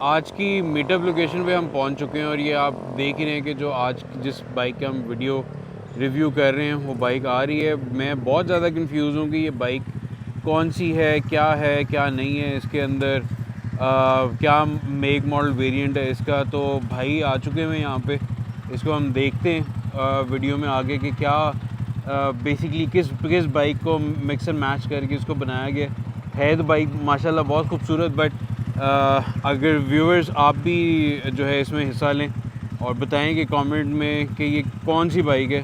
आज की meetup location पे हम पहुंच चुके हैं और ये आप देख ही रहे हैं कि जो आज जिस बाइक का हम वीडियो रिव्यू कर रहे हैं वो बाइक आ रही है। मैं बहुत ज़्यादा कंफ्यूज हूँ कि ये बाइक कौन सी है क्या नहीं है इसके अंदर, क्या मेक मॉडल वेरिएंट है इसका। तो भाई आ चुके हैं यहाँ पे, इसको हम देखते हैं वीडियो में आगे कि क्या बेसिकली किस बाइक को मिक्स एंड मैच करके इसको बनाया गया है। तो बाइक माशाल्लाह बहुत खूबसूरत, बट अगर व्यूअर्स आप भी जो है इसमें हिस्सा लें और बताएं कि कमेंट में कि ये कौन सी बाइक है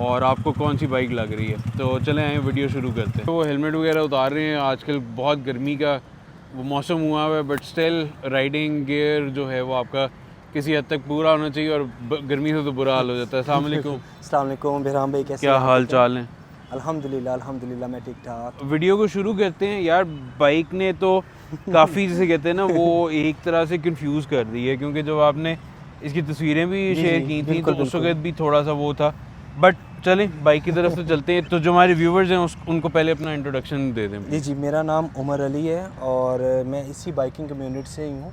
और आपको कौन सी बाइक लग रही है। तो चलें आए वीडियो शुरू करते हैं। तो वो हेलमेट वगैरह उतार रहे हैं, आजकल बहुत गर्मी का वो मौसम हुआ हुआ है, बट स्टिल राइडिंग गियर जो है वो आपका किसी हद तक पूरा होना चाहिए और गर्मी से तो बुरा हाल हो जाता है। अस्सलाम वालेकुम। अस्सलाम वालेकुम बिराम भाई, कैसे क्या हाल चाल है? अल्हम्दुलिल्लाह मैं ठीक ठाक। वीडियो को शुरू करते हैं यार। बाइक ने तो काफ़ी जैसे कहते हैं ना वो एक तरह से कंफ्यूज कर दी है, क्योंकि जब आपने इसकी तस्वीरें भी शेयर की थी तो उस वक्त भी थोड़ा सा वो था। बट चलें बाइक की तरफ से चलते हैं। तो जो हमारे व्यूवर्स हैं उनको पहले अपना इंट्रोडक्शन दे दें। जी, मेरा नाम उमर अली है और मैं इसी बाइकिंग कम्युनिटी से ही हूँ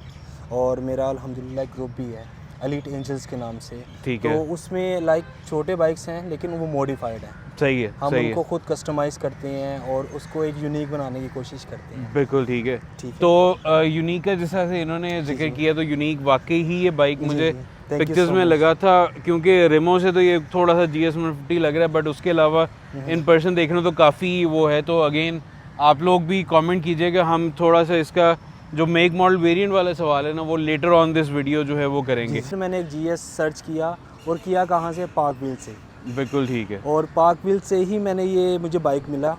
और मेरा अल्हम्दुलिल्लाह ग्रुप भी है एलीट एंजल्स के नाम से। ठीक है, है। तो उसमें लाइक छोटे बाइक्स हैं लेकिन वो मॉडिफाइड है। सही है, हम सही उनको है। खुद कस्टमाइज़ करते हैं और उसको एक यूनिक बनाने की कोशिश करते हैं। बिल्कुल ठीक है। ठीक है। तो यूनिक का जैसा से इन्होंने जिक्र किया, तो यूनिक वाकई ही ये बाइक मुझे पिक्चर्स में लगा था, क्योंकि रेमो से तो ये थोड़ा सा GS 150 लग रहा है, बट उसके अलावा इन पर्सन देखना तो काफ़ी वो है। तो अगेन आप लोग भी कमेंट कीजिएगा, हम थोड़ा सा इसका जो मेक मॉडल वेरिएंट वाला सवाल है ना वो लेटर ऑन दिस वीडियो जो है वो करेंगे। मैंने एक GS सर्च किया और किया कहाँ से, पार्क व्हील से। बिल्कुल ठीक है। और पार्क व्हील से ही मैंने मुझे बाइक मिला।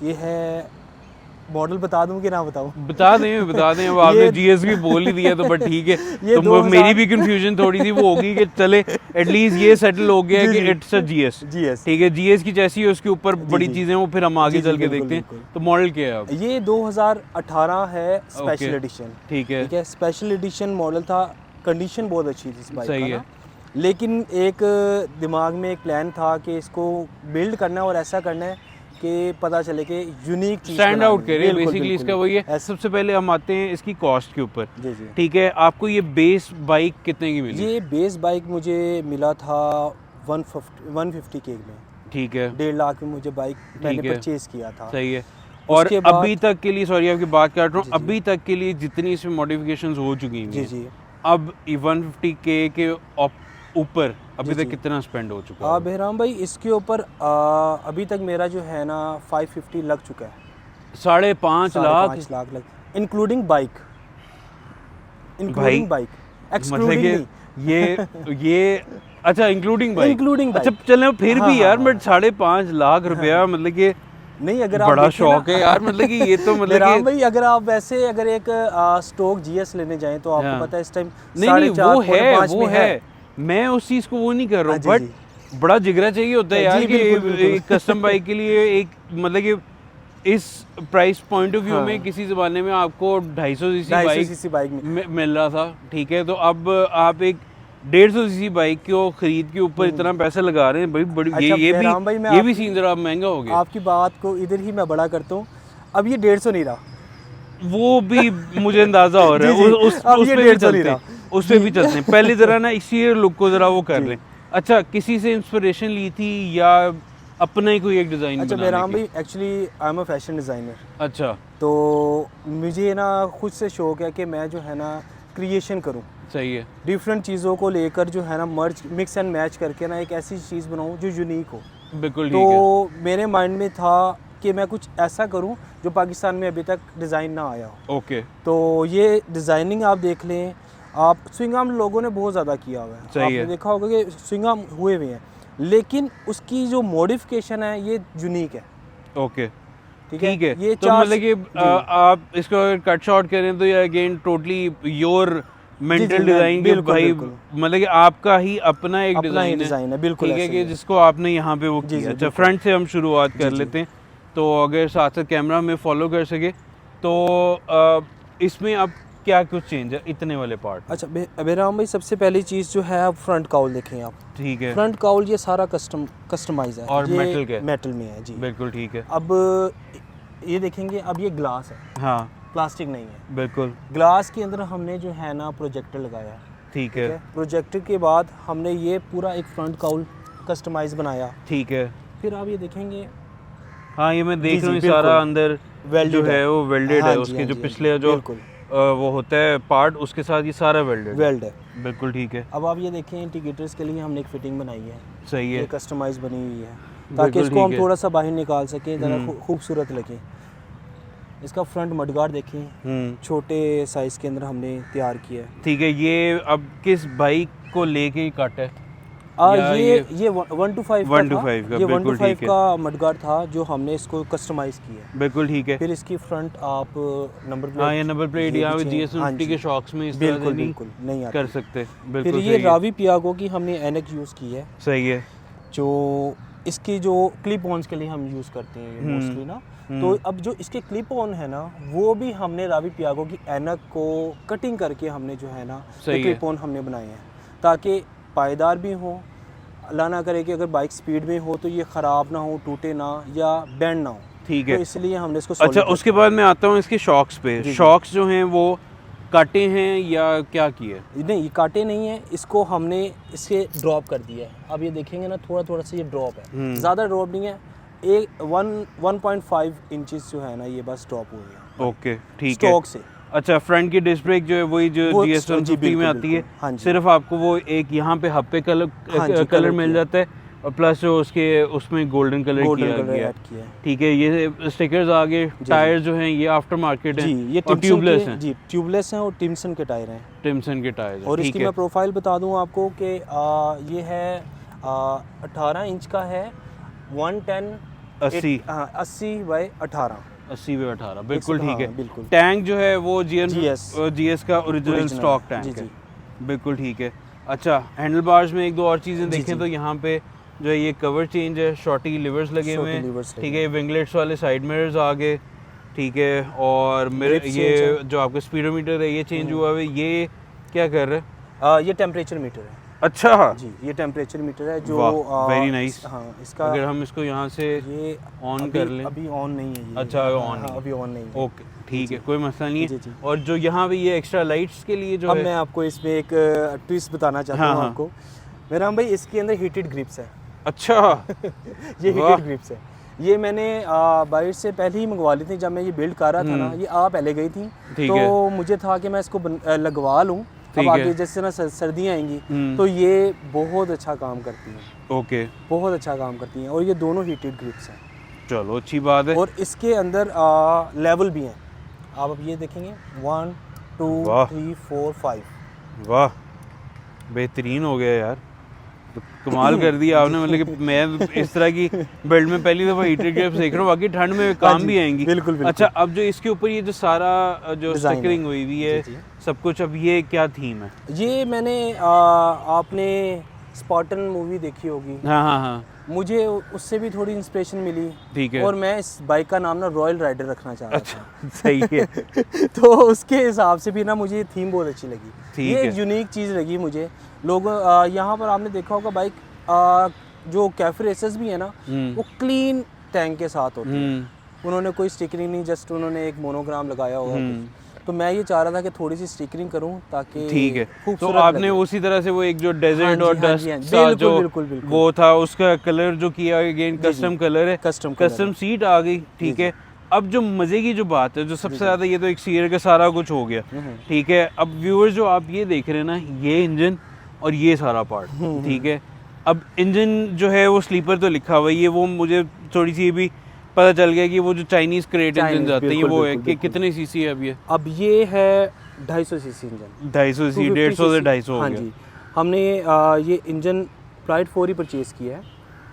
ये है, मॉडल बता दूं कि ना बताऊं? बता दें। अब आपने GS भी बोल ही दिया तो बट ठीक है। तो मेरी भी कंफ्यूजन थोड़ी सी वो होगी कि चले एटलीस्ट ये सेटल हो गया कि इट्स अ GS। ठीक है, GS की जैसी है उसके ऊपर बड़ी चीजें वो फिर हम आगे चल के देखते हैं। तो मॉडल क्या है अब? ये 2018 है, स्पेशल एडिशन। ठीक है, स्पेशल एडिशन मॉडल था। कंडीशन बहुत अच्छी थी इस बाइक सही का है। लेकिन एक दिमाग में एक प्लान था कि इसको बिल्ड करना है और ऐसा करना है कि पता चले कि यूनिक चीज स्टैंड आउट करे। बेसिकली इसका वही है। सबसे पहले हम आते हैं इसकी कॉस्ट के ऊपर। जी। ठीक है, आपको ये बेस बाइक कितने की मिली? ये बेस बाइक मुझे मिला था 150 के में। ठीक है, 1.5 लाख में मुझे बाइक मैंने परचेज किया था। सही है। और अभी तक के लिए, सॉरी आपकी बात काट रहा हूँ, अभी तक के लिए जितनी इसमें मॉडिफिकेशंस हो चुकी हैं जी, अब 150K के ऊपर अभी तक कितना स्पेंड हो चुका है? बहराम भाई इसके ऊपर अभी तक मेरा जो है ना 550 लग चुका है। 5.5 लाख लग, इंक्लूडिंग बाइक, मतलब ये अच्छा इंक्लूडिंग बाइक। अच्छा चले फिर भी यार, बट 5.5 लाख रुपया मतलब कि नहीं, अगर बड़ा शौक है यार, मतलब कि ये तो मतलब कि भाई अगर आप वैसे अगर एक स्टॉक GS लेने जाएं तो आपको पता है इस टाइम नहीं वो है। मैं उस चीज को वो नहीं कर रहा हूँ, बट बड़ा जिगरा चाहिए होता है यार कि कस्टम बाइक के लिए एक मतलब कि इस प्राइस पॉइंट ऑफ व्यू में किसी ज़माने में आपको 250 सीसी बाइक मिल रहा था। ठीक है, तो अब आप एक 150 सीसी बाइक को खरीद के ऊपर इतना पैसा लगा रहे हैं भाई। बड़ी अच्छा, ये भी सीन जरा महंगा हो गया। आपकी बात को इधर ही मैं बड़ा करता हूँ। अब ये 150 नहीं रहा, वो भी मुझे अंदाजा हो रहा है। उस पे भी चलते हैं। पहले जरा ना इसी लुक को जरा वो कर लें। अच्छा, किसी से इंस्पिरेशन ली थी या अपना ही कोई एक डिजाइन? अच्छा बहराम भाई, actually I am a fashion designer. अच्छा, तो मुझे ना खुद से शौक है कि मैं जो है ना क्रिएशन करूं। सही है। डिफरेंट चीज़ों को लेकर जो है ना मिक्स एंड मैच करके ना एक ऐसी चीज़ बनाऊं जो यूनिक हो। बिल्कुल ठीक है। तो मेरे माइंड में था कि मैं कुछ ऐसा करूं जो पाकिस्तान में अभी तक डिज़ाइन ना आया हो। ओके। तो ये डिज़ाइनिंग आप देख लें, आप स्विंग आर्म लोगों ने बहुत ज़्यादा किया हुआ है। आपने देखा होगा कि स्विंग आर्म हुए हुए हैं, लेकिन उसकी जो मॉडिफिकेशन है ये यूनिक है। ओके, ठीक है। ये तो मतलब कि आप इसको कट शॉर्ट करें तो ये again totally your mental design के भाई, मतलब कि आपका ही अपना एक डिजाइन है। बिल्कुल ठीक है कि जिसको आपने यहाँ पे वो किया। अच्छा, फ्रंट से हम शुरुआत कर लेते हैं। तो अगर साथ साथ कैमरा में फॉलो कर सके तो इसमें अब क्या कुछ चेंज है इतने वाले पार्ट? अच्छा बहराम भाई, सबसे पहली चीज़ जो है आप फ्रंट काउल देखें आप। ठीक है, फ्रंट काउल ये सारा कस्टमाइज है और मेटल में है जी। बिल्कुल ठीक है। अब ये देखेंगे, अब ये ग्लास है। हाँ, प्लास्टिक नहीं है। बिल्कुल। ग्लास के अंदर हमने जो है ना प्रोजेक्टर लगाया, ठीक है। प्रोजेक्टर के बाद हमने ये पूरा एक फ्रंट काउल कस्टमाइज बनाया, ठीक है। फिर आप ये देखेंगे, हाँ ये मैं देख रहा हूँ सारा अंदर जो है वो वेल्डेड है, उसके जो पिछले जो वो होता है पार्ट, उसके साथ ये सारा वेल्ड है। बिल्कुल ठीक है। अब आप ये देखें इंडिकेटर्स के लिए हमने एक फिटिंग बनाई है, सही है, ये कस्टमाइज बनी हुई है ताकि इसको हम थोड़ा सा बाहर निकाल सकें, ज़रा खूबसूरत लगे। इसका फ्रंट मडगार्ड देखें, छोटे साइज के अंदर हमने तैयार किया है। ठीक है। ये अब किस बाइक को लेके कट है? ये 125 का 125 का मडगार्ड था जो हमने इसको कस्टमाइज किया है। बिल्कुल ठीक है। फिर इसकी फ्रंट आप नंबर प्लेट, हाँ ये नंबर प्लेट यहाँ पे GS50 के शॉक्स में इस तरह से नहीं कर सकते। फिर ये रावी पियागो की हमने एनक यूज़ की है। सही है। जो इसकी जो क्लिप ऑन्स के लिए हम यूज़ करते हैं मोस्टली ना, तो अब जो इसके क्लिप ऑन है ना वो भी हमने रावी पियागो की एनक को कटिंग करके हमने जो है ना क्लिप ऑन हमने बनाए हैं ताकि पायदार भी हो, अल्लाह ना करे कि अगर बाइक स्पीड में हो तो ये ख़राब ना हो, टूटे ना या बैंड ना हो। ठीक है। तो इसलिए हमने इसको अच्छा उसके बाद मैं आता हूँ इसके शॉक्स पे। शॉक्स जो हैं वो काटे हैं या क्या किए? नहीं, ये काटे नहीं हैं, इसको हमने इसे ड्रॉप कर दिया है। अब ये देखेंगे ना थोड़ा थोड़ा सा ये ड्रॉप है, ज़्यादा ड्रॉप नहीं है, एक 1.5 इंचेस जो है ना ये बस ड्रॉप हो गया। ओके ठीक है। स्टॉक से। अच्छा फ्रंट की डिस्क ब्रेक जो है वही जो GS150 में आती है। हाँ सिर्फ आपको वो एक यहाँ पे हब पे कलर मिल जाता है और प्लस जो उसके उसमें गोल्डन कलर किया गया है। ठीक है। ये स्टिकर्स आगे, टायर जो हैं ये आफ्टर मार्केट हैं ये और ट्यूबलेस हैं। जी ट्यूबलेस हैं और टिम्सन के टायर हैं। टिम्सन के टायर। और इसकी मैं प्रोफाइल बता दूं आपको कि ये है 18 इंच का है, 110 80 बाई 18 80 बाई 18 बिल्कुल ठीक है। बिल्कुल। टैंक जो है वो GS का ओरिजिनल स्टॉक टैंक है। बिल्कुल ठीक है। अच्छा हैंडल बार्स में एक दो और चीज़ें देखें तो यहाँ पे जो है ये कवर चेंज है, शॉर्टी लिवर्स लगे हुए हैं। ठीक है। विंगलेट्स वाले साइड मिरर्स आ गए। ठीक है। और ये जो आपका स्पीडोमीटर है ये चेंज हुआ है। ये क्या कर रहे हैं? ये टेम्परेचर मीटर है। अच्छा जी ये टेम्परेचर मीटर है जो वेरी नाइस। हाँ इसका अगर हम इसको यहाँ से ये ऑन कर लें। अभी ऑन नहीं है ये। अच्छा ऑन अभी ऑन नहीं है। ओके ठीक है, कोई मसला नहीं है। और जो यहाँ पे ये एक्स्ट्रा लाइट्स के लिए जो अब मैं आपको इसमें एक ट्विस्ट बताना चाहता हूँ आपको मेरा भाई, इसके अंदर हीटेड ग्रिप्स है। अच्छा ये हीटेड ग्रिप्स है। ये मैंने बाइट से पहले ही मंगवा ली थी, जब मैं ये बिल्ड कर रहा था ना, ये पहले गई थी तो मुझे था कि मैं इसको लगवा लूँ। अब आगे जैसे ना सर्दियाँ आएंगी तो ये बहुत अच्छा काम करती हैं। ओके बहुत अच्छा काम करती हैं और ये दोनों हीटेड ग्रिप्स हैं। चलो अच्छी बात है। और इसके अंदर लेवल भी हैं, आप अब ये देखेंगे 1 2 3 4 5। वाह बेहतरीन हो गया यार, तो कमाल कर दिया आपने। मतलब कि मैं इस तरह की बिल्ड में पहली दफ़ा हीटेड ग्रिप्स देख रहा हूँ, बाकी ठंड में काम भी आएंगी। बिल्कुल। अच्छा अब जो इसके ऊपर ये जो सारा जो स्टिकरिंग हुई हुई है सब कुछ, अब ये क्या थीम है? ये मैंने आपने स्पार्टन मूवी देखी होगी। हाँ मुझे उससे भी थोड़ी इंस्पिरेशन मिली। ठीक है। और मैं इस बाइक का नाम ना रॉयल राइडर रखना चाह रहा था। सही है। तो उसके हिसाब से भी ना मुझे थीम बहुत अच्छी लगी। ये एक यूनिक चीज़ लगी मुझे। लोग यहाँ पर आपने देखा होगा बाइक जो कैफे रेसर्स भी है ना वो क्लीन टैंक के साथ होते हैं, उन्होंने कोई स्टिकरिंग नहीं, जस्ट उन्होंने एक मोनोग्राम लगाया होगा। तो मैं ये चाह रहा था कि थोड़ी सी स्टिकरिंग करूं ताकि ठीक है। तो आपने उसी तरह से वो एक जो डेजर्ट और डस्ट का जो वो था उसका कलर जो किया, अगेन कस्टम कलर है, कस्टम सीट आ गई। ठीक है। अब जो मज़े की जो बात है, जो सबसे ज़्यादा, ये तो एक्सटीरियर का सारा कुछ हो गया। ठीक है। अब व्यूअर्स जो आप ये देख रहे हैं ना, ये इंजन और ये सारा पार्ट। ठीक है। अब इंजन जो है वो स्लीपर तो लिखा हुआ है, ये वो मुझे थोड़ी सी भी पता चल गया कि वो जो चाइनीज़ क्रेट इंजन जाते हैं वो है कि कितने सीसी है अब ये? अब ये है 250 सीसी इंजन। 250 सीसी, 150 से 250 हो गया। हाँ जी। हमने ये इंजन प्राइड 4 ही परचेज़ किया है।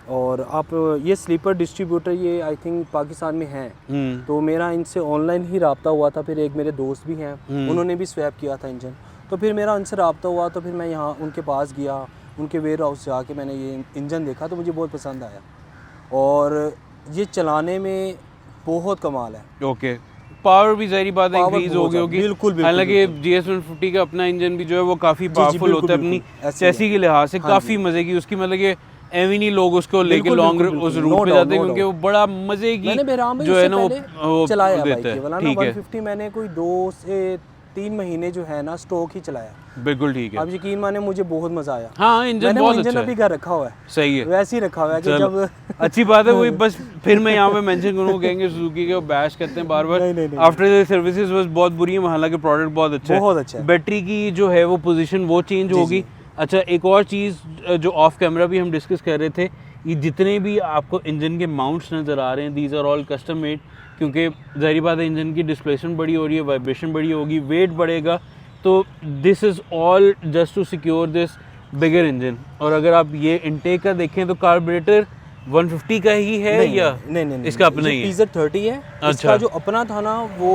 और आप ये स्लीपर डिस्ट्रीब्यूटर ये आई थिंक पाकिस्तान में हैं। तो मेरा इनसे ऑनलाइन ही रब्ता हुआ था। फिर एक मेरे दोस्त भी हैं, उन्होंने भी स्वैप किया था इंजन, तो फिर मेरा उनसे रब्ता हुआ। तो फिर मैं यहाँ उनके पास गया, उनके वेयर हाउस जाके मैंने ये इंजन देखा तो मुझे बहुत पसंद आया और ये चलाने में बहुत कमाल है। ओके। पावर भी ज़ाहिर बात है इंक्रीज हो गई होगी। बिल्कुल। हालांकि GS150 का अपना इंजन भी जो है वो काफ़ी पावरफुल होता है अपनी चैसी के लिहाज से। काफ़ी मज़े की उसकी मतलब कि एवं नहीं लोग उसको लेके बिल्कुल, लॉन्ग बिल्कुल, उस बिल्कुल, रूट no पे doubt, जाते हैं no क्योंकि doubt। वो बड़ा मजे की मैंने बहराम भाई जो है उससे ना वो पहले चलाया बाइक देता ये है। वाला ना, ठीक है 150 मैंने कोई 2 से 3 महीने जो है ना स्टॉक ही चलाया। बिल्कुल ठीक है। अब यकीन माने मुझे बहुत मजा आया। हाँ इंजन मैंने वो बहुत इंजन अच्छा अभी है। घर रखा हुआ है, सही है। वैसे ही रखा हुआ है कि चलो, जब अच्छी बात है। वही बस फिर मैं यहाँ पे मेंशन करूँगा, कहेंगे सुजुकी के वो बैश करते हैं बार बार। नहीं, नहीं, नहीं, आफ्टर द सर्विसेज बस बहुत बुरी है, हालांकि प्रोडक्ट बहुत अच्छा है। बहुत अच्छा है। बैटरी की जो है वो पोजीशन वो चेंज होगी। अच्छा एक और चीज़ जो ऑफ कैमरा भी हम डिस्कस कर रहे थे, ये जितने भी आपको इंजन के माउंट्स नज़र आ रहे हैं these are all custom made, क्योंकि ज़ाहिर बात है इंजन की डिस्प्लेसमेंट बड़ी हो रही है, वाइब्रेशन बड़ी होगी, वेट बढ़ेगा, तो this is all just to secure this bigger engine. और अगर आप ये इनटेक का देखें तो कार्बोरेटर 150 का ही है नहीं, या नहीं, इसका अपना ही है? PZ 30 है। अच्छा। इसका जो अपना था ना वो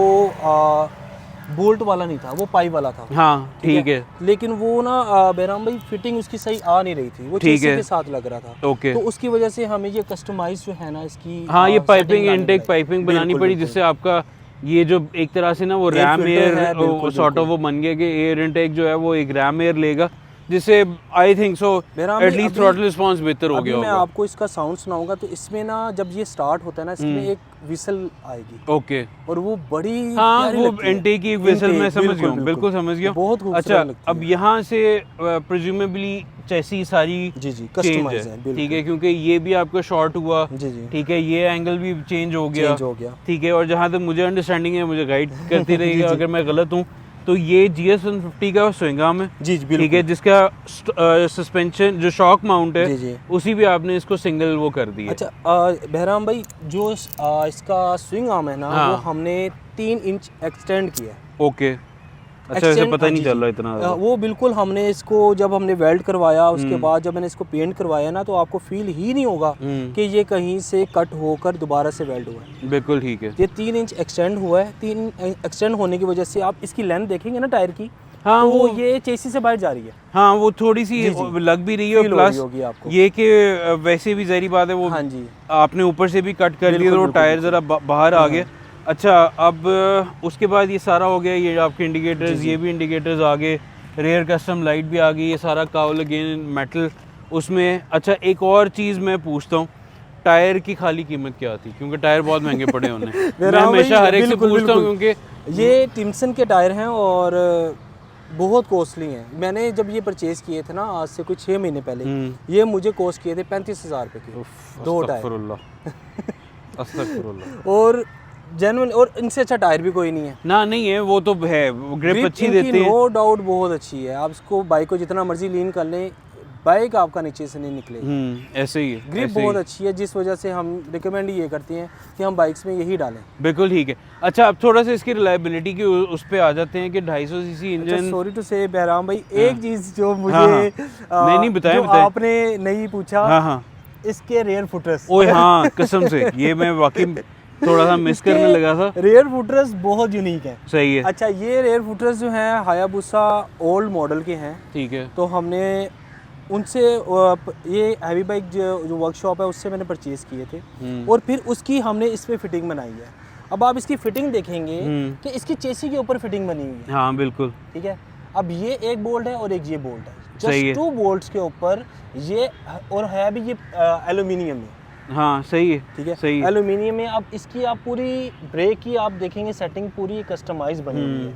बोल्ट वाला नहीं था, वो पाई वाला था। हाँ ठीक है। लेकिन वो ना बहराम भाई फिटिंग उसकी सही आ नहीं रही थी, वो ठीक चेसी है। के साथ लग रहा था। ओके। तो उसकी वजह से हमें ये कस्टमाइज जो है ना इसकी हाँ ये setting पाइपिंग लानी इनटेक पड़ी। पाइपिंग बनानी बिल्कुल, पड़ी, बिल्कुल। जिससे आपका ये जो एक तरह से ना वो Air रैम filter एयर है, बिल्कुल, सॉर्ट ऑफ बिल्कुल। वो बन गया कि एयर इनटेक जो है वो एक रैम एयर लेगा, जिससे आई थिंक सो बहराम भाई, एटलीस्ट अभी- थ्रॉटल रिस्पांस बेहतर हो अभी गया मैं होगा। आपको इसका साउंड सुनाऊंगा, तो इसमें ना जब ये स्टार्ट होता है ना इसमें एक विसल आएगी ओके। और वो बड़ी हाँ प्यारी वो लगती है। इनटेक की विसल Intake, मैं समझ गया हूँ, बिल्कुल, बिल्कुल समझ गया हूँ। बहुत खूबसूरत अच्छा लगती अब है। यहाँ से प्रिज्यूमेबली चैसी सारी जी, चेंज customize है, है, बिल्कुल। ठीक है, क्योंकि ये भी आपका शॉर्ट हुआ, जी, जी। ठीक है, ये एंगल भी चेंज हो गया, चेंज हो गया। ठीक है। और जहाँ तक मुझे अंडरस्टैंडिंग है, मुझे गाइड करती रहेगा अगर मैं गलत हूँ, तो ये GS 150 का स्विंग आर्म है, जी, जी, ठीक है, बिल्कुल। जिसका सस्पेंशन जो शॉक माउंट है जी, जी। उसी भी आपने इसको सिंगल वो कर दिया। अच्छा बहराम भाई जो इसका स्विंग आर्म है ना हाँ। वो हमने 3 इंच एक्सटेंड किया है। ओके। अच्छा वैसे पता ही नहीं जी, चल जी। रहा इतना ज़्यादा। वो बिल्कुल हमने इसको जब हमने वेल्ड करवाया उसके बाद जब मैंने इसको पेंट करवाया ना, तो आपको फील ही नहीं होगा कि ये कहीं से कट होकर दोबारा से वेल्ड हुआ है। बिल्कुल ठीक है। ये 3 इंच एक्सटेंड हुआ है। 3 एक्सटेंड होने की वजह से आप इसकी लेंथ देखेंगे ना टायर की, हाँ, तो वो ये चेसी से बाहर जा रही है। हाँ वो थोड़ी सी जी, जी। लग भी रही है, और Feel हो रही प्लस होगी आपको। ये कि वैसे भी ज़ाहिर बात है वो हाँ जी। आपने ऊपर से भी कट कर दिया बिल्कुल, तो वो बिल्कुल, टायर ज़रा बाहर आ हाँ। गया। अच्छा अब उसके बाद ये सारा हो गया, ये आपके इंडिकेटर्स, ये भी इंडिकेटर्स आ गए, रेयर कस्टम लाइट भी आ गई, ये सारा काउल अगेन मेटल उसमें। अच्छा एक और चीज़ मैं पूछता हूँ, टायर की खाली कीमत क्या थी, क्योंकि टायर बहुत महंगे पड़े उन्हें मैं बहराम भाई, हमेशा हर एक से बिल्कुल, पूछता हूँ बिल्कुल। क्योंकि ये टिम्सन के टायर हैं और बहुत कॉस्टली हैं। मैंने जब ये परचेज़ किए थे ना आज से कुछ 6 महीने पहले, ये मुझे कॉस्ट किए थे 35,000 रुपये के 2 टायर। अस्तगफुरुल्लाह अस्तगफुरुल्लाह। और जेन्युइन, और इनसे अच्छा टायर भी कोई नहीं है। ना नहीं है, वो तो है, ग्रिप अच्छी इनकी देते हैं। नो डाउट बहुत अच्छी है। आप इसको बाइक को जितना मर्जी लीन कर लें, बाइक आपका नीचे से नहीं निकलेगी। ऐसे ही है, ग्रिप ऐसे ही बहुत है। अच्छी है, जिस वजह से हम रिकमेंड ये करते हैं कि हम बाइक्स में यही डालें। बिल्कुल ठीक है। अच्छा अब थोड़ा सा इसकी रिलायबिलिटी की उस पे आ जाते हैं कि 250 सीसी अच्छा इंजन। सॉरी टू से बहराम भाई, एक चीज़ जो मुझे हाँ, हाँ। नहीं, बताएं, जो बताएं। आपने नहीं पूछा, हाँ हाँ इसके रेयर फुटर्स। ओए हाँ कसम से ये मैं वाकई थोड़ा सा मिस करने लगा था। रेयर फुटर्स बहुत यूनिक है। सही है। अच्छा ये रेयर फुटर्स जो हैं हायाबुसा ओल्ड मॉडल के हैं, ठीक है। तो हमने उनसे ये हैवी बाइक जो वर्कशॉप है उससे मैंने परचेज़ किए थे, और फिर उसकी हमने इस पे फिटिंग बनाई है। अब आप इसकी फिटिंग देखेंगे कि इसकी चेसी के ऊपर फिटिंग बनी हुई है, हाँ बिल्कुल ठीक है। अब ये एक बोल्ट है और एक ये बोल्ट है, सही है। जस्ट 2 बोल्ट्स के ऊपर ये, और है भी ये एल्यूमिनियम में, हाँ सही है, ठीक है, सही है। एल्यूमिनियम में। अब इसकी आप पूरी ब्रेक की आप देखेंगे सेटिंग पूरी कस्टमाइज बनी हुई है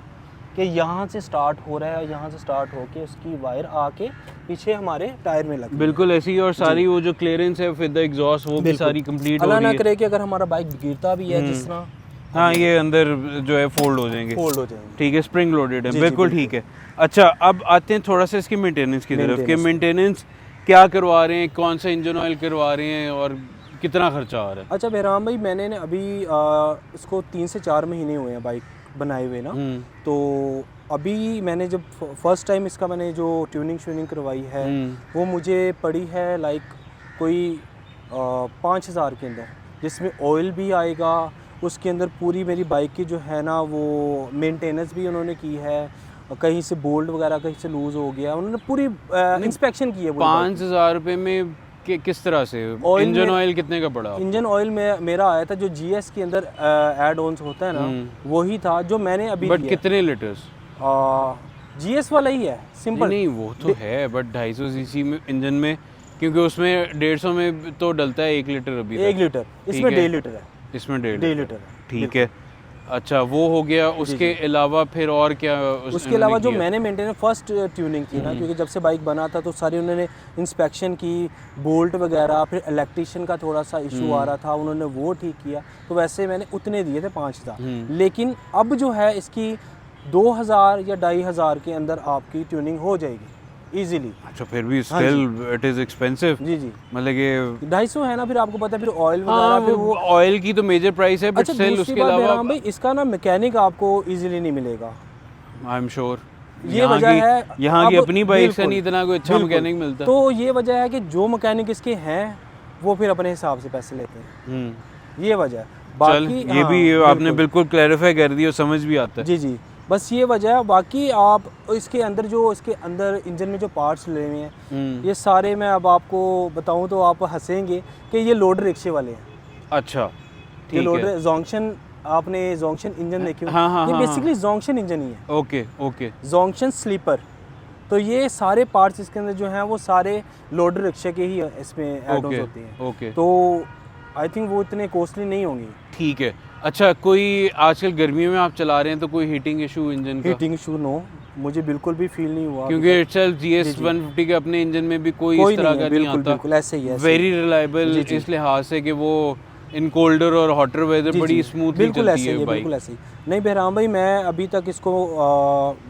कि यहाँ से स्टार्ट हो रहा है, यहाँ से स्टार्ट होके उसकी वायर आके पीछे हमारे टायर में लग बिल्कुल ऐसी ही, और सारी वो जो क्लियरेंस है फिर द एग्जॉस्ट वो भी सारी कंप्लीट हो अल्लाह रही ना है। करे कि अगर हमारा बाइक गिरता भी है जिस तरह, हाँ ये अंदर जो है फोल्ड हो जाएंगे, फोल्ड हो जाएंगे। ठीक है, स्प्रिंग लोडेड है, जी, बिल्कुल बिल्कुल। ठीक है। अच्छा अब आते हैं थोड़ा सा इसकी मेंटेनेंस की तरफ कि Maintenance। मेंटेनेंस क्या करवा रहे हैं, कौन सा इंजन ऑयल करवा रहे हैं और कितना खर्चा आ रहा है। अच्छा बहराम भाई, मैंने ना अभी इसको 3 से 4 महीने हुए हैं बाइक बनाए हुए ना, तो अभी मैंने जब फर्स्ट टाइम इसका मैंने जो ट्यूनिंग करवाई है वो मुझे पड़ी है लाइक कोई 5,000 के अंदर, जिसमें ऑयल भी आएगा, उसके अंदर पूरी मेरी बाइक की जो है ना वो मेंटेनेंस भी उन्होंने की है, कहीं से बोल्ट वगैरह कहीं से लूज़ हो गया, उन्होंने पूरी इंस्पेक्शन की है। 5,000 रुपये में किस तरह से इंजन ऑयल कितने का पड़ा? इंजन ऑयल में मेरा आया था जो GS के अंदर एड ऑन्स होता है ना, वही था जो मैंने अभी बट कितने लीटर्स? GS वाला ही है, सिंपल। नहीं वो तो है, बट 250 सीसी में इंजन में क्योंकि उसमें 150 में तो डलता है 1 लीटर अभी 1 लीटर, इसमें 1.5 लीटर है, इसमें 1.5 लीटर है। ठीक है। अच्छा वो हो गया, उसके अलावा फिर और क्या उसके अलावा जो मैंने मेंटेन फर्स्ट ट्यूनिंग की ना, क्योंकि जब से बाइक बना था तो सारी उन्होंने इंस्पेक्शन की, बोल्ट वगैरह, फिर इलेक्ट्रिशियन का थोड़ा सा इशू आ रहा था, उन्होंने वो ठीक किया, तो वैसे मैंने उतने दिए थे 5,000। लेकिन अब जो है इसकी 2,000 या 2,500 के अंदर आपकी ट्यूनिंग हो जाएगी इजीली। अच्छा फिर भी स्टिल इट इज एक्सपेंसिव। जी जी, मतलब कि 250 है ना, फिर आपको पता है फिर ऑयल हाँ, वगैरह, फिर वो ऑयल की तो मेजर प्राइस है, बट अच्छा स्टिल दूसरी उसके बात अलावा भाई, इसका ना मैकेनिक आपको इजीली नहीं मिलेगा, आई एम श्योर ये वजह है। यहाँ की अब अपनी बाइक से बिल्कुल, नहीं इतना कोई अच्छा बिल्कुल। मैकेनिक मिलता। तो ये वजह है कि जो मैकेनिक इसके हैं वो फिर अपने हिसाब से पैसे लेते हैं, ये वजह है। चल बाकी ये हाँ, भी आपने बिल्कुल क्लैरिफाई कर दिया, समझ भी आता है। जी जी, बस ये वजह है। बाकी आप इसके अंदर इंजन में जो पार्ट्स ले हुए हैं, ये सारे मैं अब आपको बताऊं तो आप हंसेंगे कि ये लोडर रिक्शे वाले हैं। अच्छा ये ठीक है। लोडर जोंक्शन, आपने जोंक्शन इंजन देखे हो? हाँ, हाँ, ये हाँ, बेसिकली जोंक्शन इंजन ही है, ओके ओके जोंक्शन स्लीपर। तो ये सारे पार्ट्स इसके अंदर जो हैं वो सारे लोडर रिक्शे के ही इसमें ऐड ओके होते हैं, ओके तो आई थिंक वो इतने कॉस्टली नहीं होंगे। ठीक है। अच्छा कोई आजकल गर्मियों में आप चला रहे हैं तो कोई हीटिंग इशू इंजन का? हीटिंग इशू नो, मुझे बिल्कुल भी फील नहीं हुआ, क्योंकि इटसेल्फ GS 150 के अपने इंजन में भी कोई इस तरह का नहीं बिल्कुल आता, बिल्कुल ऐसे ही है, वेरी रिलायबल इस लिहाज से कि वो इन कोल्डर और हॉटर वेदर बड़ी स्मूथली बिल्कुल चलती ऐसे ही है है, बाइक। बिल्कुल ऐसे ही। नहीं बहराम भाई, मैं अभी तक इसको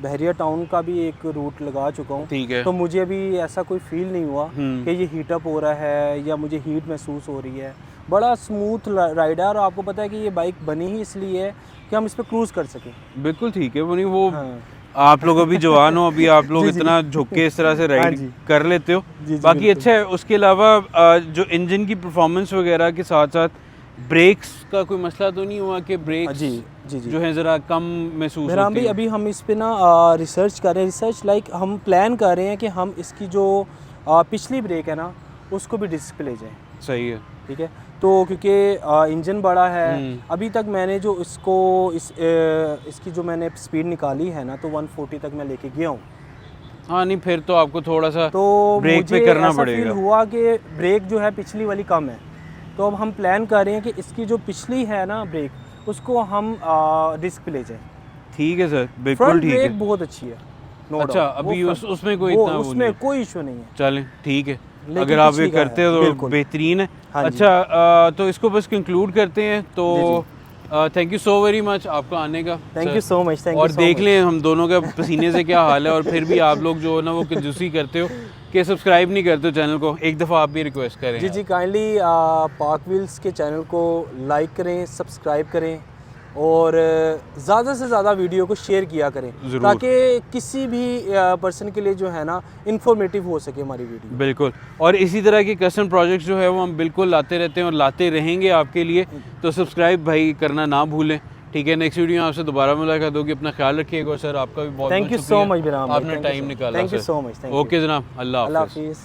बहरिया टाउन का भी एक रूट लगा चुका हूँ, ठीक है। तो मुझे अभी ऐसा कोई फील नहीं हुआ कि ये हीट अप हो रहा है या मुझे हीट महसूस हो रही है। बड़ा स्मूथ राइड है, और आपको पता है कि ये बाइक बनी ही इसलिए है कि हम इस पर क्रूज़ कर सकें। बिल्कुल ठीक है, वो नहीं वो हाँ। आप लोग अभी जवान हो, अभी आप लोग इतना झुक के इस तरह से राइड जी। कर लेते हो। जी, बाकी बिल्कुल। अच्छा है। उसके अलावा जो इंजन की परफॉर्मेंस वगैरह के साथ साथ ब्रेक्स का कोई मसला तो नहीं हुआ कि ब्रेक्स जी जी जी, जो है ज़रा कम महसूस बहराम होती भाई है? अभी हम इस पे ना रिसर्च कर रहे हैं, रिसर्च लाइक हम प्लान कर रहे हैं कि हम इसकी जो पिछली ब्रेक है ना उसको भी डिस्क पे ले जाएँ। सही है। ठीक है, तो क्योंकि इंजन बड़ा है, अभी तक मैंने जो इसकी जो मैंने स्पीड निकाली है ना, तो 140 तक मैं लेके गया हूँ। हाँ नहीं फिर तो आपको थोड़ा सा तो ब्रेक पे मुझे करना ऐसा पड़ेगा। फील हुआ कि ब्रेक जो है पिछली वाली कम है, तो अब हम प्लान कर रहे हैं कि इसकी जो पिछली है ना ब्रेक, उसको हम डिस्क पे ले जाएं। ठीक है सर, बिल्कुल फ्रंट ठीक है। ब्रेक बहुत अच्छी है, no अच्छा doubt। अभी वो उसमें कोई वो इतना वो उसमें नहीं। कोई इशू नहीं है। चलें ठीक है, लेकिन अगर आप ये पिछली का करते है, हो तो बिल्कुल। बेहतरीन है। हाँ जी। अच्छा तो इसको बस कंक्लूड करते हैं, तो thank you so very much आपका आने का। Thank you so much, thank और यू सो देख मच। लें हम दोनों का पसीने से क्या हाल है, और फिर भी आप लोग जो है ना वो कंजूसी करते हो कि सब्सक्राइब नहीं करते हो चैनल को। एक दफ़ा आप भी रिक्वेस्ट करें। जी जी, काइंडली पार्क व्हील्स के चैनल को लाइक करें, सब्सक्राइब करें, और ज़्यादा से ज़्यादा वीडियो को शेयर किया करें, ताकि किसी भी पर्सन के लिए जो है ना इन्फॉर्मेटिव हो सके हमारी वीडियो। बिल्कुल, और इसी तरह के कस्टम प्रोजेक्ट्स जो है वो हम बिल्कुल लाते रहते हैं और लाते रहेंगे आपके लिए, तो सब्सक्राइब भाई करना ना भूलें। ठीक है, नेक्स्ट वीडियो में आपसे दोबारा मुलाकात होगी। अपना ख्याल रखिएगा सर, आपका भी बहुत थैंक यू सो मच बिराम, आपने टाइम निकाला। Thank you so much. Okay जनाब, अल्लाह हाफ़िज़। हाफिज़।